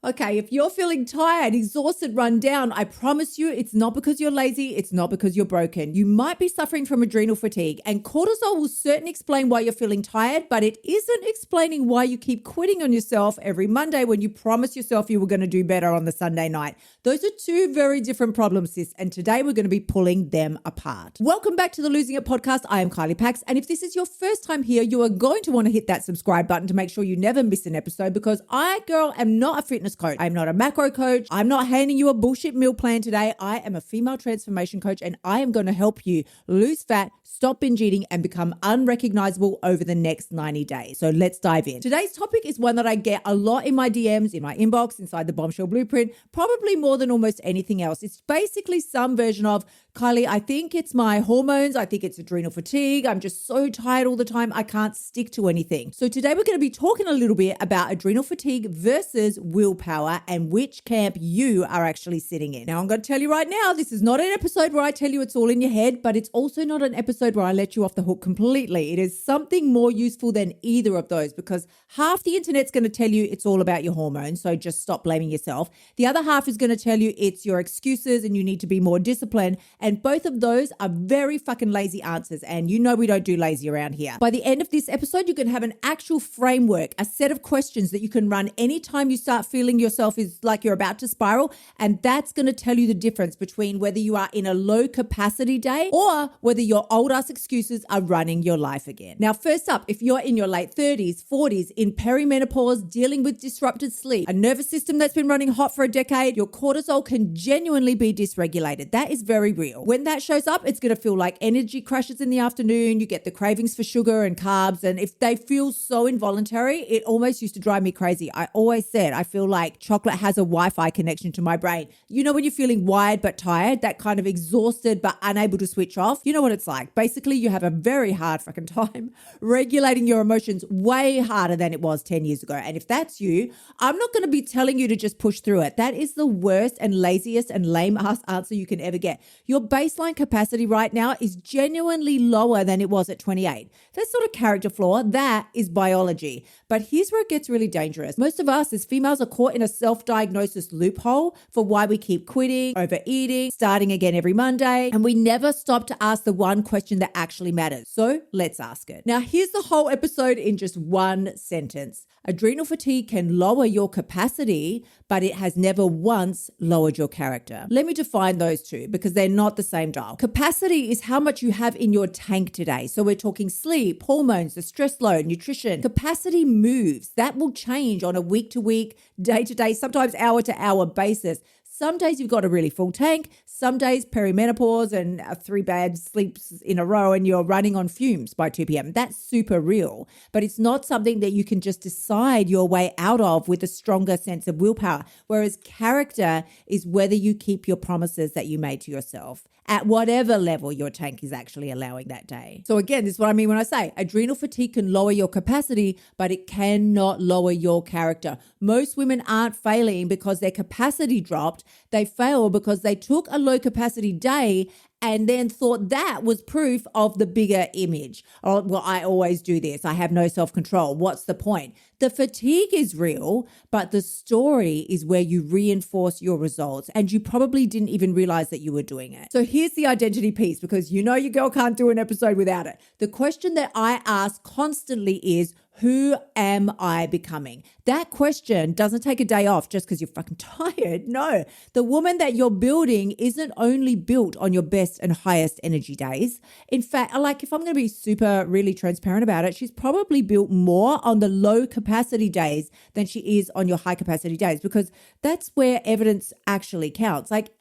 Okay, if you're feeling tired, exhausted, run down, I promise you it's not because you're lazy, it's not because you're broken. You might be suffering from adrenal fatigue, and cortisol will certainly explain why you're feeling tired, but it isn't explaining why you keep quitting on yourself every Monday when you promised yourself you were going to do better on the Sunday night. Those are two very different problems, sis, and today we're going to be pulling them apart. Welcome back to the Losing It podcast. I am Kylie Pax, and if this is your first time here, you are going to want to hit that subscribe button to make sure you never miss an episode, because I, girl, am not a fitness coach. I'm not a macro coach. I'm not handing you a bullshit meal plan today. I am a female transformation coach, and I am going to help you lose fat, stop binge eating, and become unrecognizable over the next 90 days. So let's dive in. Today's topic is one that I get a lot in my DMs, in my inbox, inside the Bombshell Blueprint, probably more than almost anything else. It's basically some version of, Kylie, I think it's my hormones. I think it's adrenal fatigue. I'm just so tired all the time. I can't stick to anything. So today we're going to be talking a little bit about adrenal fatigue versus willpower and which camp you are actually sitting in. Now, I'm going to tell you right now, this is not an episode where I tell you it's all in your head, but it's also not an episode where I let you off the hook completely. It is something more useful than either of those, because half the internet's going to tell you it's all about your hormones, so just stop blaming yourself. The other half is going to tell you it's your excuses and you need to be more disciplined. And both of those are very fucking lazy answers. And you know we don't do lazy around here. By the end of this episode, you can have an actual framework, a set of questions that you can run anytime you start feeling yourself is like you're about to spiral. And that's going to tell you the difference between whether you are in a low capacity day or whether your old ass excuses are running your life again. Now, first up, if you're in your late 30s, 40s, in perimenopause, dealing with disrupted sleep, a nervous system that's been running hot for a decade, your cortisol can genuinely be dysregulated. That is very real. When that shows up, it's going to feel like energy crashes in the afternoon. You get the cravings for sugar and carbs. And if they feel so involuntary, it almost used to drive me crazy. I always said, I feel like chocolate has a Wi-Fi connection to my brain. You know, when you're feeling wired but tired, that kind of exhausted but unable to switch off, you know what it's like. Basically, you have a very hard fucking time regulating your emotions, way harder than it was 10 years ago. And if that's you, I'm not going to be telling you to just push through it. That is the worst and laziest and lame ass answer you can ever get. Your baseline capacity right now is genuinely lower than it was at 28. That's not a character flaw. That is biology. But here's where it gets really dangerous. Most of us as females are caught in a self-diagnosis loophole for why we keep quitting, overeating, starting again every Monday, and we never stop to ask the one question that actually matters. So let's ask it. Now, here's the whole episode in just one sentence. Adrenal fatigue can lower your capacity, but it has never once lowered your character. Let me define those two because they're not the same dial. Capacity is how much you have in your tank today. So we're talking sleep, hormones, the stress load, nutrition. Capacity moves. That will change on a week to week, day to day, sometimes hour to hour basis. Some days you've got a really full tank. Some days perimenopause and 3 bad sleeps in a row and you're running on fumes by 2 p.m. That's super real, but it's not something that you can just decide your way out of with a stronger sense of willpower. Whereas character is whether you keep your promises that you made to yourself at whatever level your tank is actually allowing that day. So again, this is what I mean when I say adrenal fatigue can lower your capacity, but it cannot lower your character. Most women aren't failing because their capacity dropped. They fail because they took a low capacity day and then thought that was proof of the bigger image. Oh, well, I always do this. I have no self-control. What's the point? The fatigue is real, but the story is where you reinforce your results and you probably didn't even realize that you were doing it. So here's the identity piece, because you know your girl can't do an episode without it. The question that I ask constantly is, who am I becoming? That question doesn't take a day off just because you're fucking tired. No, the woman that you're building isn't only built on your best and highest energy days. In fact, like if I'm going to be super really transparent about it, she's probably built more on the low capacity days than she is on your high capacity days, because that's where evidence actually counts. Like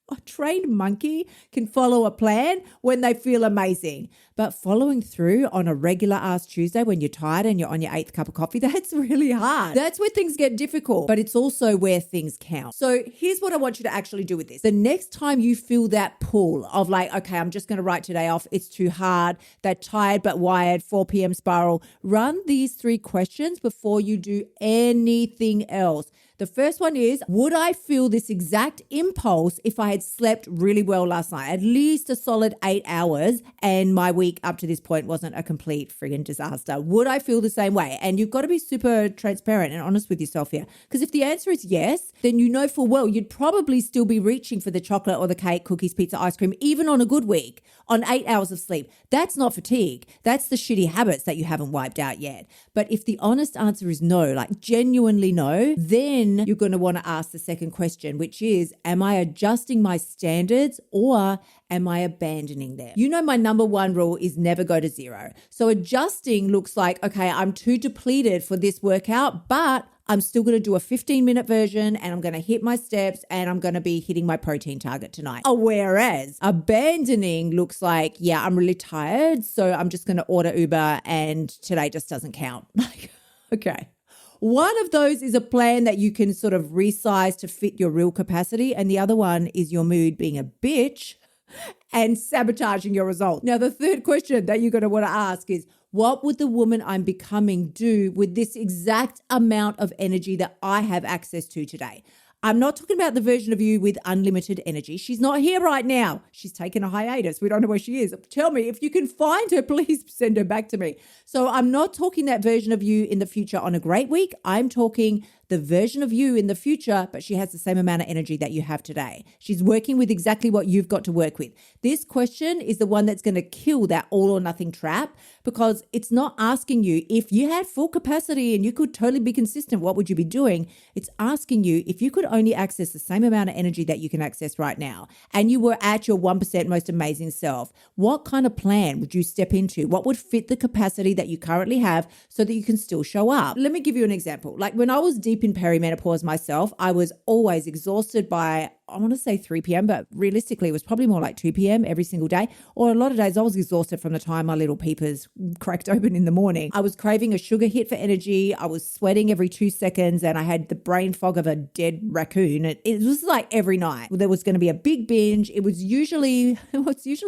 a trained monkey can follow a plan when they feel amazing, but following through on a regular ass Tuesday when you're tired and you're on your 8th cup of coffee, that's really hard. That's where things get difficult, but it's also where things count. So here's what I want you to actually do with this. The next time you feel that pull of like, okay, I'm just going to write today off, it's too hard, that tired but wired 4 p.m. spiral, run these 3 questions before you do anything else. The first one is, would I feel this exact impulse if I had slept really well last night, at least a solid 8 hours, and my week up to this point wasn't a complete friggin' disaster? Would I feel the same way? And you've got to be super transparent and honest with yourself here. Because if the answer is yes, then you know full well you'd probably still be reaching for the chocolate or the cake, cookies, pizza, ice cream, even on a good week, on 8 hours of sleep. That's not fatigue. That's the shitty habits that you haven't wiped out yet. But if the honest answer is no, like genuinely no, then you're going to want to ask the second question, which is, am I adjusting my standards or am I abandoning them? You know, my number one rule is never go to zero. So adjusting looks like, okay, I'm too depleted for this workout, but I'm still going to do a 15-minute version and I'm going to hit my steps and I'm going to be hitting my protein target tonight. Whereas abandoning looks like, yeah, I'm really tired, so I'm just going to order Uber and today just doesn't count. Okay. One of those is a plan that you can sort of resize to fit your real capacity, and the other one is your mood being a bitch and sabotaging your results. Now, the third question that you're going to want to ask is, what would the woman I'm becoming do with this exact amount of energy that I have access to today? I'm not talking about the version of you with unlimited energy. She's not here right now. She's taken a hiatus. We don't know where she is. Tell me, if you can find her, please send her back to me. So I'm not talking that version of you in the future on a great week. I'm talking the version of you in the future, but she has the same amount of energy that you have today. She's working with exactly what you've got to work with. This question is the one that's going to kill that all or nothing trap, because it's not asking you if you had full capacity and you could totally be consistent, what would you be doing? It's asking you if you could only access the same amount of energy that you can access right now and you were at your 1% most amazing self, what kind of plan would you step into? What would fit the capacity that you currently have so that you can still show up? Let me give you an example. Like when I was deep in perimenopause myself, I was always exhausted by, I want to say 3 p.m., but realistically, it was probably more like 2 p.m. every single day. Or a lot of days I was exhausted from the time my little peepers cracked open in the morning. I was craving a sugar hit for energy. I was sweating every 2 seconds and I had the brain fog of a dead raccoon. It was like every night there was going to be a big binge. It was usually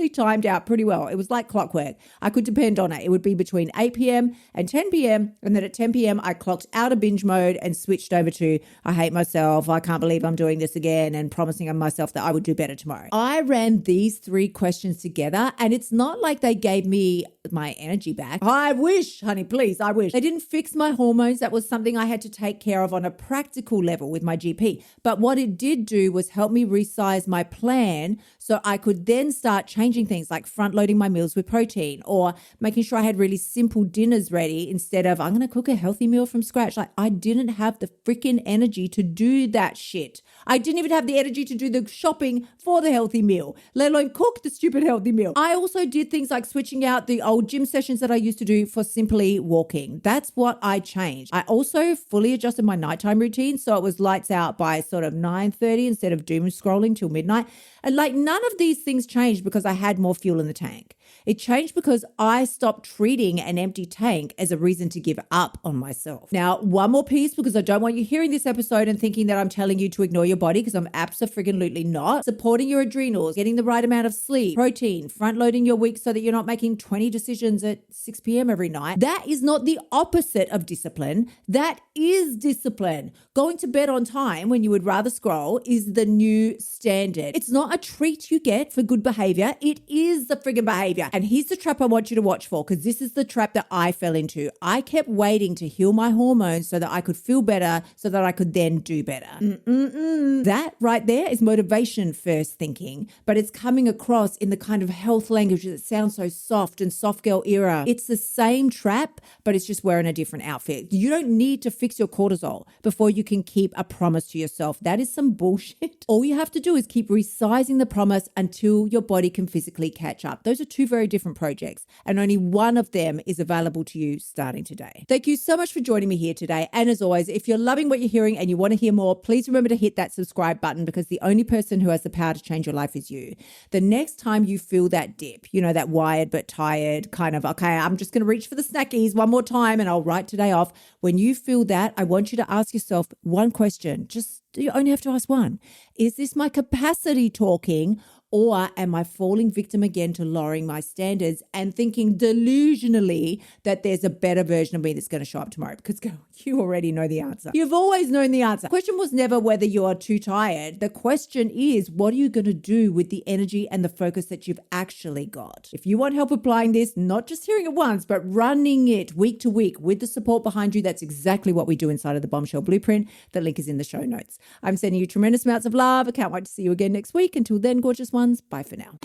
timed out pretty well. It was like clockwork. I could depend on it. It would be between 8 p.m. and 10 p.m. And then at 10 p.m. I clocked out of binge mode and switched over to, I hate myself. I can't believe I'm doing this again, and promising myself that I would do better tomorrow. I ran these 3 questions together and it's not like they gave me my energy back. I wish, honey, please, I wish. They didn't fix my hormones. That was something I had to take care of on a practical level with my GP. But what it did do was help me resize my plan so I could then start changing things like front loading my meals with protein or making sure I had really simple dinners ready instead of I'm going to cook a healthy meal from scratch. Like I didn't have the freaking energy to do that shit. I didn't even have the energy to do the shopping for the healthy meal, let alone cook the stupid healthy meal. I also did things like switching out the old gym sessions that I used to do for simply walking. That's what I changed. I also fully adjusted my nighttime routine. So it was lights out by sort of 9:30 instead of doom scrolling till midnight. And like none of these things changed because I had more fuel in the tank. It changed because I stopped treating an empty tank as a reason to give up on myself. Now, one more piece, because I don't want you hearing this episode and thinking that I'm telling you to ignore your body, because I'm absolutely not. Supporting your adrenals, getting the right amount of sleep, protein, front loading your week so that you're not making 20 decisions at 6 p.m. every night. That is not the opposite of discipline. That is discipline. Going to bed on time when you would rather scroll is the new standard. It's not a treat you get for good behavior. It is the friggin' behavior. And here's the trap I want you to watch for, because this is the trap that I fell into. I kept waiting to heal my hormones so that I could feel better, so that I could then do better. That right there is motivation first thinking, but it's coming across in the kind of health language that sounds so soft and soft girl era. It's the same trap, but it's just wearing a different outfit. You don't need to fix your cortisol before you can keep a promise to yourself. That is some bullshit. All you have to do is keep resizing the promise until your body can physically catch up. Those are 2 very different projects, and only one of them is available to you starting today. Thank you so much for joining me here today. And as always, if you're loving what you're hearing and you want to hear more, please remember to hit that subscribe button, because the only person who has the power to change your life is you. The next time you feel that dip, that wired but tired kind of, okay, I'm just going to reach for the snackies one more time and I'll write today off. When you feel that, I want you to ask yourself one question. You only have to ask one. Is this my capacity talking, Or am I falling victim again to lowering my standards and thinking delusionally that there's a better version of me that's going to show up tomorrow? Because girl, you already know the answer. You've always known the answer. The question was never whether you are too tired. The question is, what are you going to do with the energy and the focus that you've actually got? If you want help applying this, not just hearing it once, but running it week to week with the support behind you, that's exactly what we do inside of the Bombshell Blueprint. The link is in the show notes. I'm sending you tremendous amounts of love. I can't wait to see you again next week. Until then, gorgeous ones, bye for now.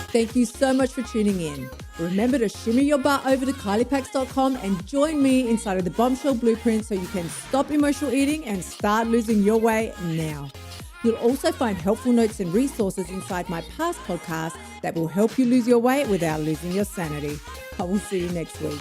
Thank you so much for tuning in. Remember to shimmy your butt over to kyliepax.com and join me inside of the Bombshell Blueprint so you can stop emotional eating and start losing your weight now. You'll also find helpful notes and resources inside my past podcasts that will help you lose your weight without losing your sanity. I will see you next week.